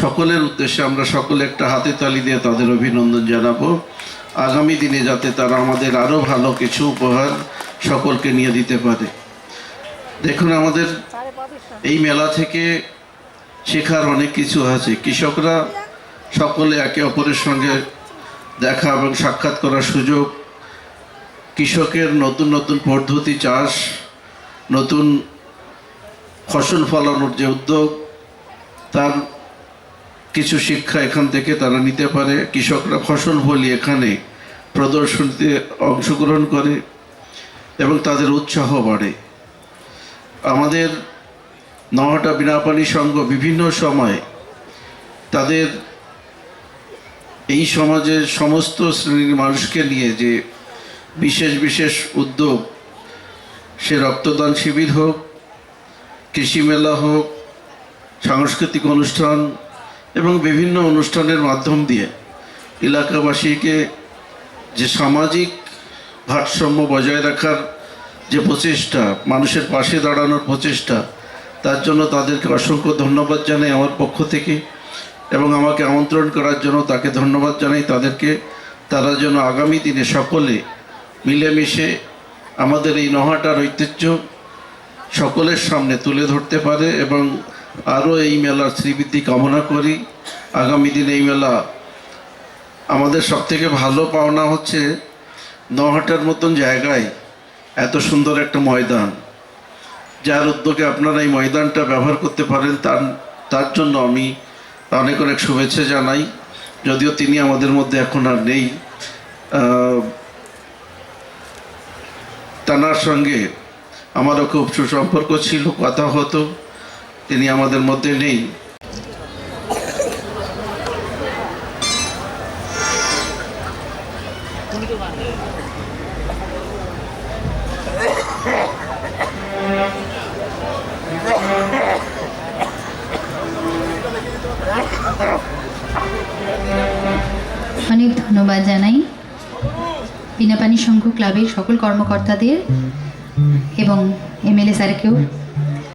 সকলের উদ্দেশ্যে আমরা সকলে একটা হাতে তালি দিয়ে তাদের অভিনন্দন জানাবো। আগামী দিনে যাতে তারা আমাদের আরও ভালো কিছু উপহার সকলকে নিয়ে দিতে পারে। দেখুন, আমাদের এই মেলা থেকে শেখার অনেক কিছু আছে। কৃষকরা সকলে একে অপরের সঙ্গে দেখা এবং সাক্ষাৎ করার সুযোগ, কৃষকের নতুন নতুন পদ্ধতি, চাষ, নতুন ফসল ফলানোর যে উদ্যোগ, তার কিছু শিক্ষা এখান থেকে তারা নিতে পারে। কৃষকরা ফসল ফলিয়ে এখানে প্রদর্শনীতে অংশগ্রহণ করে এবং তাদের উৎসাহ বাড়ে। আমাদের নওহাটা বিনাপানি সংঘ বিভিন্ন সময় তাদের এই সমাজের সমস্ত শ্রেণীর মানুষকে নিয়ে যে বিশেষ বিশেষ উদ্যোগ, সে রক্তদান শিবির হোক, কৃষি মেলা হোক, সাংস্কৃতিক অনুষ্ঠান এবং বিভিন্ন অনুষ্ঠানের মাধ্যম দিয়ে এলাকাবাসীকে যে সামাজিক ভারসাম্য বজায় রাখার যে প্রচেষ্টা, মানুষের পাশে দাঁড়ানোর প্রচেষ্টা, তার জন্য তাদেরকে অসংখ্য ধন্যবাদ জানাই আমার পক্ষ থেকে, এবং আমাকে আমন্ত্রণ করার জন্য তাকে ধন্যবাদ জানাই তাদেরকে। তারা যেন আগামী দিনে সকলে মিলেমিশে আমাদের এই নওহাটার ঐতিহ্য সকলের সামনে তুলে ধরতে পারে এবং আরও এই মেলার শ্রীবৃদ্ধি কামনা করি। আগামী দিনে এই মেলা আমাদের সবথেকে ভালো পাওনা হচ্ছে নওহাটার মতন জায়গায় এত সুন্দর একটা ময়দান, যার উদ্যোগে আপনারা এই ময়দানটা ব্যবহার করতে পারেন, তার জন্য আমি অনেক অনেক শুভেচ্ছা জানাই। যদিও তিনি আমাদের মধ্যে এখন আর নেই, তার সঙ্গে আমারও খুব সুসম্পর্ক ছিল, কথা হতো, তিনি আমাদের মধ্যে নেই। অনেক ধন্যবাদ জানাই বিনাপানি সংঘ ক্লাবের সকল কর্মকর্তাদের এবং এমএলএ স্যারকেও।